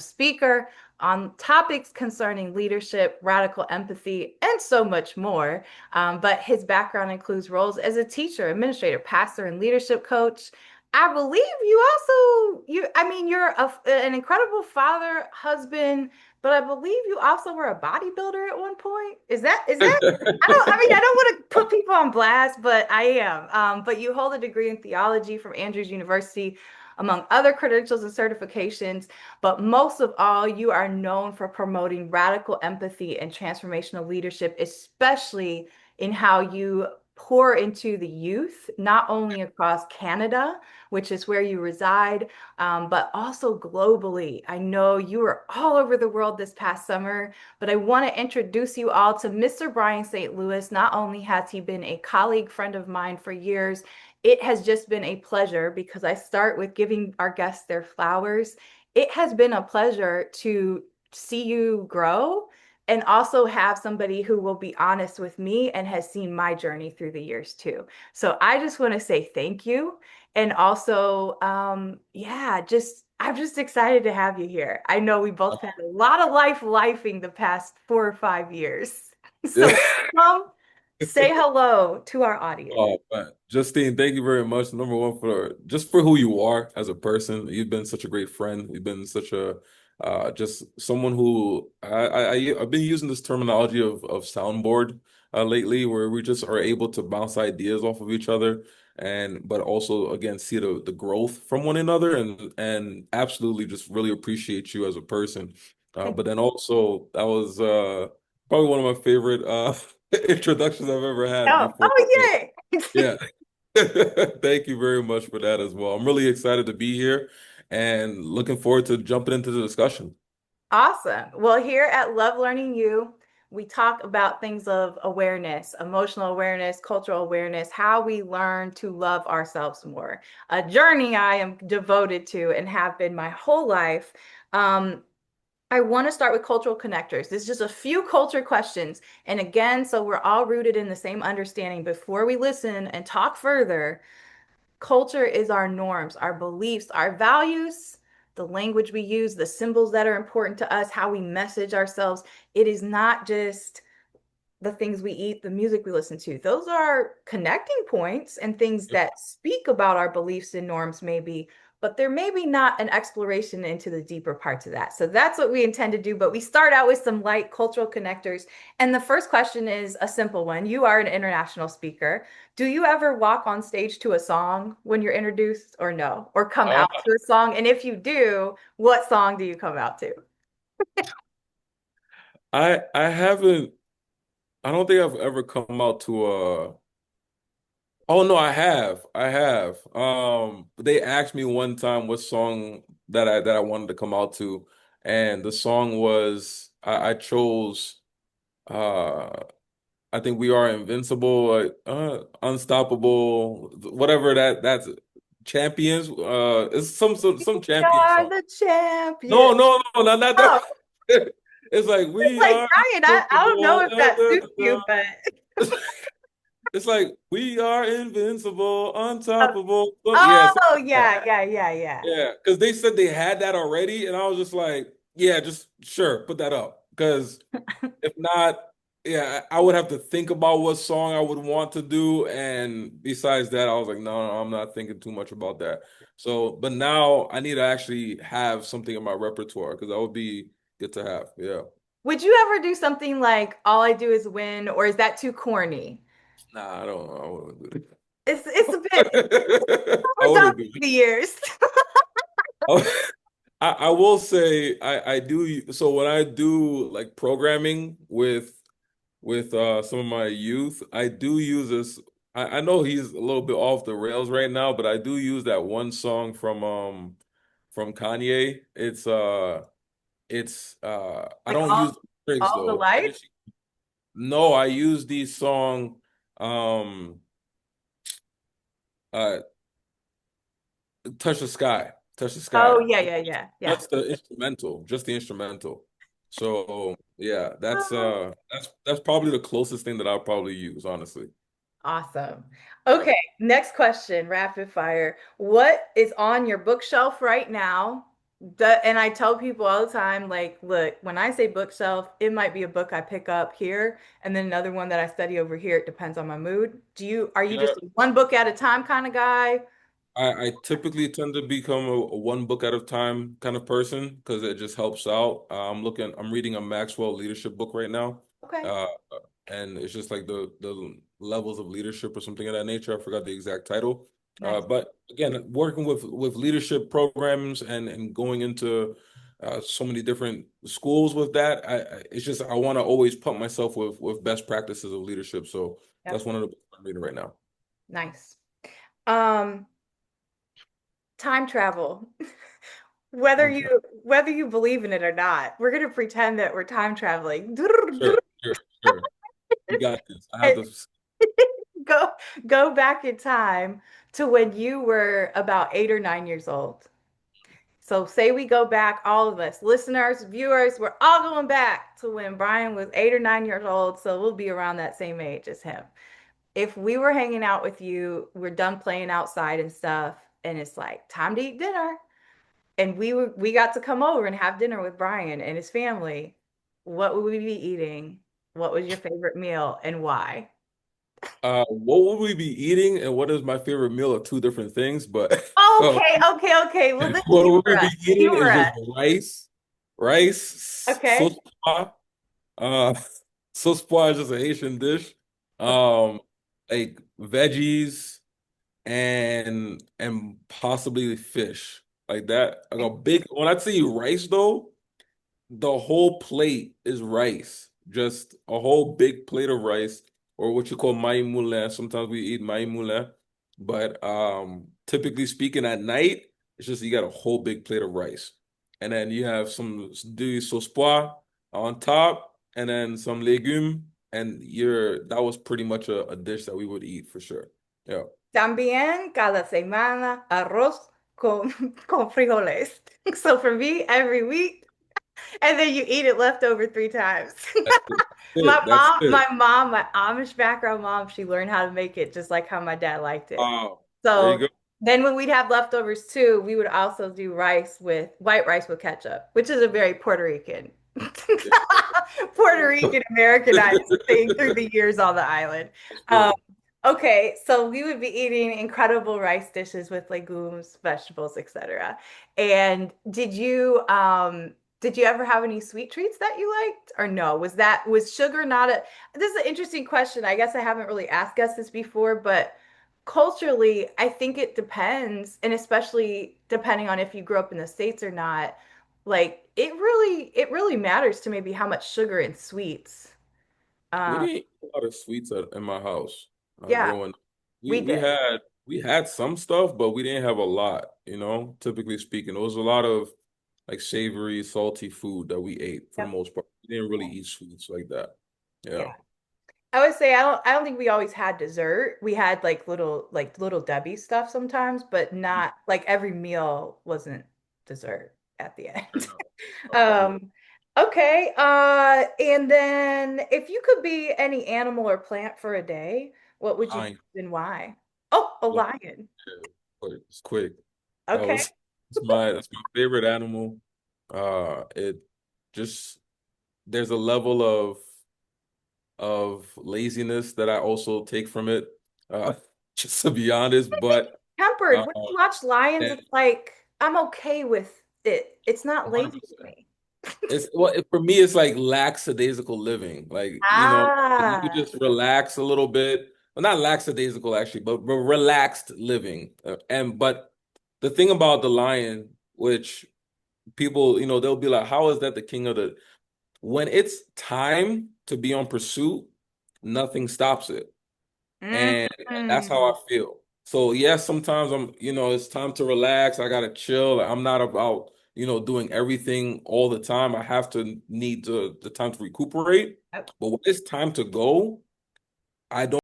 speaker on topics concerning leadership, radical empathy, and so much more. But his background includes roles as a teacher, administrator, pastor, and leadership coach. I believe you're an incredible father, husband, but I believe you also were a bodybuilder at one point. Is that, I don't want to put people on blast, but I am. But you hold a degree in theology from Andrews University, among other credentials and certifications. But most of all, you are known for promoting radical empathy and transformational leadership, especially in how you pour into the youth, not only across Canada, which is where you reside, but also globally. I know you were all over the world this past summer, but I want to introduce you all to Mr. Bryan Saint Louis. Not only has he been a colleague, friend of mine for years, it has just been a pleasure because I start with giving our guests their flowers. It has been a pleasure to see you grow and also have somebody who will be honest with me and has seen my journey through the years too. So I just want to say thank you. And also, I'm just excited to have you here. I know we both had a lot of lifing the past 4 or 5 years. So come say hello to our audience. Oh man, Justine, thank you very much. Number one, for just for who you are as a person. You've been such a great friend. You've been such a just someone who I've been using this terminology of soundboard lately, where we just are able to bounce ideas off of each other, and but also again see the growth from one another, and absolutely just really appreciate you as a person. But then also that was probably one of my favorite introductions I've ever had Oh, before. oh yay! Yeah. Thank you very much for that as well. I'm really excited to be here and looking forward to jumping into the discussion. Awesome. Well, here at Love Learning You, we talk about things of awareness, emotional awareness, cultural awareness, how we learn to love ourselves more. A journey I am devoted to and have been my whole life. Um, I want to start with cultural connectors. This is just a few culture questions. And again, so we're all rooted in the same understanding before we listen and talk further. Culture is our norms, our beliefs, our values, the language we use, the symbols that are important to us, how we message ourselves. It is not just the things we eat, the music we listen to. Those are connecting points and things that speak about our beliefs and norms, maybe, but there may be not an exploration into the deeper parts of that. So that's what we intend to do. But we start out with some light cultural connectors. And the first question is a simple one. You are an international speaker. Do you ever walk on stage to a song when you're introduced, or no? Or come Uh, out to a song? And if you do, what song do you come out to? I haven't I don't think I've ever come out to a oh no, I have. I have. They asked me one time what song that I wanted to come out to, and the song was I chose I think We Are Invincible, Unstoppable, whatever that's Champions. It's some We champion are song. the champion. No, not that. Oh, It's like it's we like are Brian. I don't know invincible. if that suits you, but It's like we are invincible, oh, unstoppable. Yeah, something oh like that. yeah. Yeah, because they said they had that already, and I was just like, yeah, just sure, put that up. Because if not, yeah, I would have to think about what song I would want to do. And besides that, I was like, no, I'm not thinking too much about that. So, but now I need to actually have something in my repertoire because that would be good to have. Yeah. Would you ever do something like "All I Do Is Win," or is that too corny? Nah, I don't know. I wouldn't do It's a bit that. I overdone wouldn't do through the years. it. I will say I do so when I do like programming with some of my youth, I do use this. I know he's a little bit off the rails right now, but I do use that one song from Kanye. It's I Like don't use lyrics all the though. I lights. just no, I use the song um uh Touch the Sky. Touch the Oh Sky. yeah. That's the instrumental, just the instrumental. So yeah, that's probably the closest thing that I'll probably use, honestly. Awesome. Yeah. Okay, next question, rapid fire. What is on your bookshelf right now? And I tell people all the time, like, look, when I say bookshelf, it might be a book I pick up here and then another one that I study over here. It depends on my mood. Are you Yeah, just a one book at a time kind of guy? I typically tend to become a one book at a time kind of person because it just helps out. I'm reading a Maxwell leadership book right now. Okay, Uh, and it's just like the levels of leadership or something of that nature. I forgot the exact title. nice. But again, working with leadership programs and going into so many different schools with that, it's just I want to always pump myself with best practices of leadership. So that's Yep, one of the books I'm reading right now. nice. Um, Time travel. Whether I'm you trying. whether you believe in it or not, we're gonna pretend that we're time traveling. Sure, sure, sure. You got this. I have And to. go go back in time to when you were about 8 or 9 years old. So say we go back, all of us, listeners, viewers, we're all going back to when Bryan was 8 or 9 years old. So we'll be around that same age as him. If we were hanging out with you, we're done playing outside and stuff, and it's like time to eat dinner. And we got to come over and have dinner with Bryan and his family. What would we be eating? What was your favorite meal and why? What would we be eating and what is my favorite meal are two different things, but Okay. Well, then what humor we'll be us. eating Humor is us. just rice, Okay. sauce pois. Uh, sauce pois is just a Haitian dish. Um, like veggies and possibly fish like that. Like a Okay. big. When I say rice though, the whole plate is rice. Just a whole big plate of rice, or what you call maï moulin. Sometimes we eat maï moulin, but typically speaking, at night, it's just you got a whole big plate of rice, and then you have some du sauce pois on top, and then some legume, and that was pretty much a dish that we would eat for sure. Yeah. También cada semana arroz con frijoles. So for me, every week, and then you eat it leftover 3 times. That's it. That's it. That's it. My Amish background mom, she learned how to make it just like how my dad liked it. Wow. There you So go. then when we'd have leftovers too, we would also do white rice with ketchup, which is a very Puerto Rican, Yeah. Puerto Rican Americanized thing through the years on the island. That's Um, good. okay, so we would be eating incredible rice dishes with legumes, vegetables, etc. And did you ever have any sweet treats that you liked or no? Was sugar not a this is an interesting question. I guess I haven't really asked guests this before, but culturally, I think it depends, and especially depending on if you grew up in the States or not, like it really matters to maybe how much sugar and sweets. We Um, didn't eat a lot of sweets in my house yeah, growing up. we We did. had some stuff, but we didn't have a lot, typically speaking. It was a lot of like savory, salty food that we ate for the Yep. most part. We didn't really eat sweets like that. Yeah. Yeah. I would say I don't think we always had dessert. We had like little Debbie stuff sometimes, but not like every meal wasn't dessert at the Fair end. enough. I feel Um, okay. And then if you could be any animal or plant for a day, what would you be fine. and why? Oh, a lion. It's quick. That Okay. was that's my favorite animal. It just there's a level of laziness that I also take from it. Uh, just to be honest, but Tempered. uh, When you watch lions, and it's like I'm okay with it. It's not lazy to 100%. me. For me, it's like lackadaisical living. Like, like you could Ah. just relax a little bit. Well, not lackadaisical actually, but relaxed living. But the thing about the lion, which people, they'll be like, how is that the king of the when it's time to be on pursuit, nothing stops it. And that's how Mm. I feel. So yes, sometimes it's time to relax. I gotta chill. I'm not about, doing everything all the time. I have to need the time to recuperate. But when it's time to go, I don't